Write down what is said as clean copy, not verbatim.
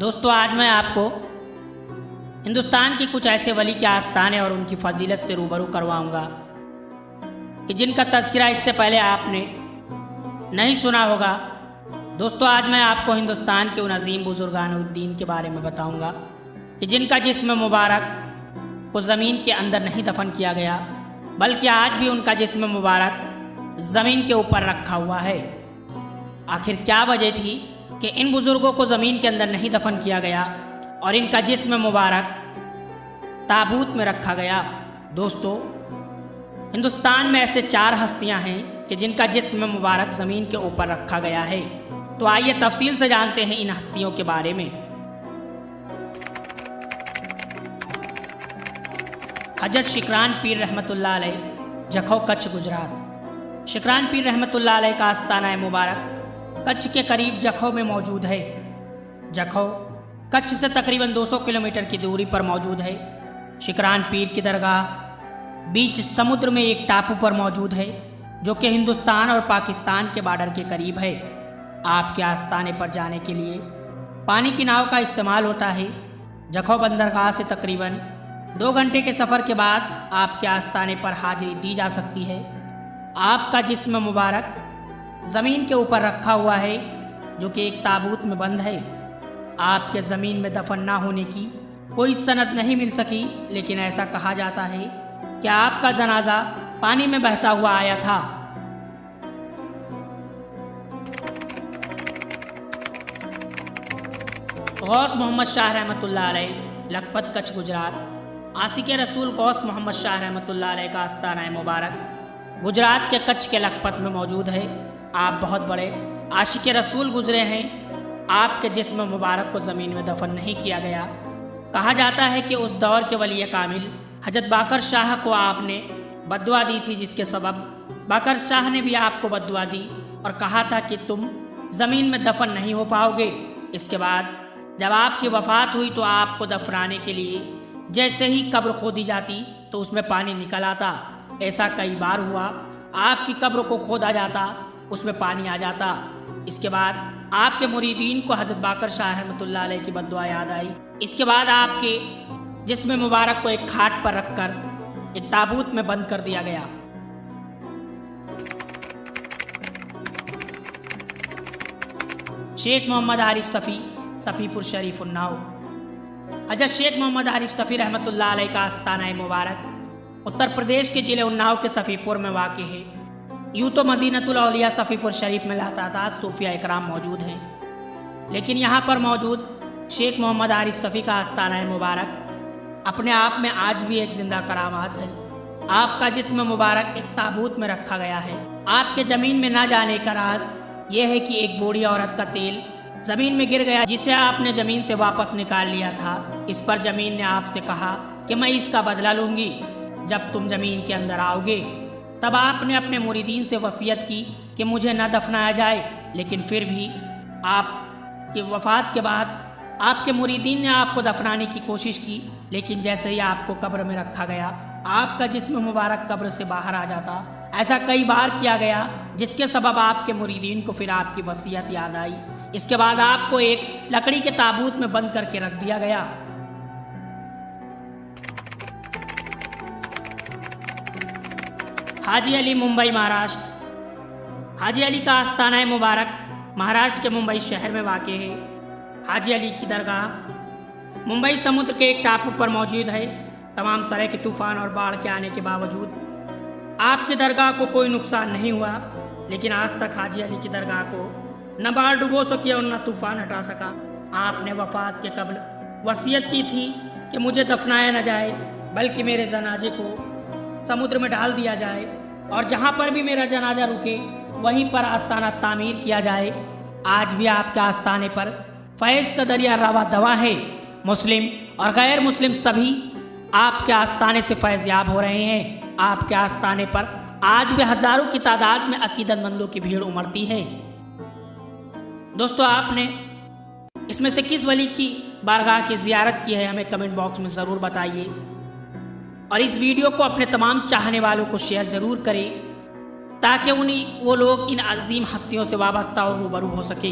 दोस्तों आज मैं आपको हिंदुस्तान के कुछ ऐसे वली के आस्थाने और उनकी फजीलत से रूबरू करवाऊंगा कि जिनका तज़किरा इससे पहले आपने नहीं सुना होगा। दोस्तों आज मैं आपको हिंदुस्तान के उन अजीम बुजुर्गानुद्दीन के बारे में बताऊंगा कि जिनका जिस्म मुबारक को ज़मीन के अंदर नहीं दफन किया गया, बल्कि आज भी उनका जिस्म मुबारक ज़मीन के ऊपर रखा हुआ है। आखिर क्या वजह थी कि इन बुज़ुर्गों को ज़मीन के अंदर नहीं दफन किया गया और इनका जिस्म मुबारक ताबूत में रखा गया? दोस्तों हिंदुस्तान में ऐसे 4 हस्तियां हैं कि जिनका जिस्म मुबारक ज़मीन के ऊपर रखा गया है। तो आइए तफसील से जानते हैं इन हस्तियों के बारे में। हजरत शिकरान पीर रहमतुल्लाह अलैह, जखौ कच्छ गुजरात। शिकरान पीर रहमतुल्लाह अलैह का आस्ताना मुबारक कच्छ के करीब जखौ में मौजूद है। जखौ कच्छ से तकरीबन 200 किलोमीटर की दूरी पर मौजूद है। शिकरान पीर की दरगाह बीच समुद्र में एक टापू पर मौजूद है जो कि हिंदुस्तान और पाकिस्तान के बॉर्डर के करीब है। आपके आस्ताने पर जाने के लिए पानी की नाव का इस्तेमाल होता है। जखौ बंदरगाह से तकरीबन 2 घंटे के सफ़र के बाद आपके आस्ताने पर हाजिरी दी जा सकती है। आपका जिस्म मुबारक ज़मीन के ऊपर रखा हुआ है जो कि एक ताबूत में बंद है। आपके ज़मीन में दफन ना होने की कोई सनद नहीं मिल सकी, लेकिन ऐसा कहा जाता है कि आपका जनाजा पानी में बहता हुआ आया था। गौस मोहम्मद शाह रहमतुल्लाह अलैह, लखपत कच्छ गुजरात। आशिक रसूल गौस मोहम्मद शाह रहमतुल्लाह अलैह का आस्ताना मुबारक गुजरात के कच्छ के लखपत में मौजूद है। आप बहुत बड़े आशिक रसूल गुजरे हैं। आपके जिस्म मुबारक को ज़मीन में दफन नहीं किया गया। कहा जाता है कि उस दौर के वली कामिल हजरत बाकर शाह को आपने बद्दुआ दी थी, जिसके सबब बाकर शाह ने भी आपको बद्दुआ दी और कहा था कि तुम ज़मीन में दफन नहीं हो पाओगे। इसके बाद जब आपकी वफ़ात हुई तो आपको दफनाने के लिए जैसे ही कब्र खोदी जाती तो उसमें पानी निकल आता। ऐसा कई बार हुआ, आपकी कब्र को खोदा जाता, उसमें पानी आ जाता। इसके बाद आपके मुरीदीन को हजरत बाकर शाह रहमतुल्लाह अलैह की बद्दुआ याद आई। इसके बाद आपके जिस्म मुबारक को एक खाट पर रखकर एक ताबूत में बंद कर दिया गया। शेख मोहम्मद आरिफ सफ़ी, सफ़ीपुर शरीफ उन्नाव। हजरत शेख मोहम्मद आरिफ सफ़ी रहमतुल्लाह अलैह का आस्ताना मुबारक उत्तर प्रदेश के ज़िले उन्नाव के सफ़ीपुर में वाक़ है। यूँ तो मदीनतुल औलिया सफ़ीपुर शरीफ में लातादाद सूफिया इकराम मौजूद हैं, लेकिन यहाँ पर मौजूद शेख मोहम्मद आरिफ सफ़ी का आस्ताना मुबारक अपने आप में आज भी एक ज़िंदा करामात है। आपका जिस्म मुबारक एक ताबूत में रखा गया है। आपके ज़मीन में ना जाने का राज ये है कि एक बूढ़ी औरत का तेल ज़मीन में गिर गया, जिसे आपने ज़मीन से वापस निकाल लिया था। इस पर ज़मीन ने आपसे कहा कि मैं इसका बदला लूँगी। जब तुम ज़मीन के अंदर आओगे तब आपने अपने मुरीदीन से वसीयत की कि मुझे न दफनाया जाए, लेकिन फिर भी आपकी वफ़ात के बाद आपके मुरीदीन ने आपको दफनाने की कोशिश की, लेकिन जैसे ही आपको कब्र में रखा गया आपका जिस्म मुबारक कब्र से बाहर आ जाता। ऐसा कई बार किया गया, जिसके सबब आपके मुरीदीन को फिर आपकी वसीयत याद आई। इसके बाद आपको एक लकड़ी के ताबूत में बंद करके रख दिया गया। हाजी अली, मुंबई महाराष्ट्र। हाजी अली का आस्ताना मुबारक महाराष्ट्र के मुंबई शहर में वाक़ है। हाजी अली की दरगाह मुंबई समुद्र के एक टापू पर मौजूद है। तमाम तरह के तूफ़ान और बाढ़ के आने के बावजूद आपकी दरगाह को कोई नुकसान नहीं हुआ, लेकिन आज तक हाजी अली की दरगाह को न बाढ़ डुबो सकी और न तूफ़ान हटा सका। आपने वफ़ात के कब्ल वसीयत की थी कि मुझे दफनाया न जाए, बल्कि मेरे जनाजे को समुद्र में डाल दिया जाए और जहाँ पर भी मेरा जनाजा रुके वहीं पर आस्ताना तामीर किया जाए। आज भी आपके आस्ताने पर फैज़ का दरिया रवा दवा है। मुस्लिम और गैर मुस्लिम सभी आपके आस्ताने से फैज़याब हो रहे हैं। आपके आस्ताने पर आज भी हज़ारों की तादाद में अकीदतमंदों की भीड़ उमड़ती है। दोस्तों आपने इसमें से किस वली की बारगाह की ज़ियारत की है, हमें कमेंट बॉक्स में ज़रूर बताइए और इस वीडियो को अपने तमाम चाहने वालों को शेयर ज़रूर करें ताकि वो लोग इन अजीम हस्तियों से वाबस्ता और रूबरू हो सके।